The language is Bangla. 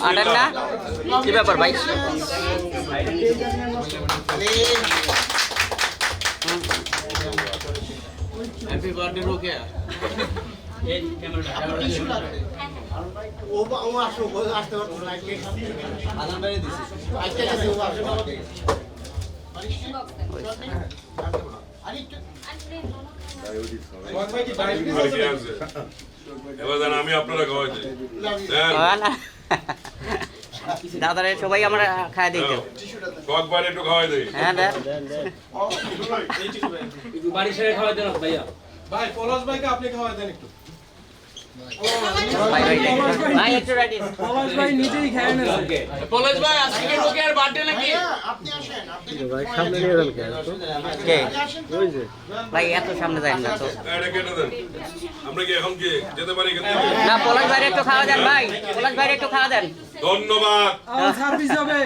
আটার না কি ব্যাপার ভাই? Happy birthday Rokeya. আমি আপনারা খাওয়াই দিই দাদারে সবাই আমরা খাওয়া দিই তো। কয়েকবার একটু খাওয়াই দিই। হ্যাঁ দেন বাড়ি ছেড়ে খাওয়াই দেন ভাইয়া। ভাই পলাশ ভাইকে আপনি খাওয়াই দেন একটু। ভাই একটু রেডি। পলাশ ভাই নিজেই খেয়ে নেন। পলাশ ভাই আজকে কি রোকেয়ার বার্থডে নাকি? কে ভাই এত সামনে যায় না তো। এটা কেটে দেন। আমরা কি এখন কি যেতে পারি এখান থেকে? না পলাশ ভাইরে একটু খাওয়া দেন ভাই, পলাশ ভাইরে একটু খাওয়া দেন। ধন্যবাদ। সার্ভিস হবে।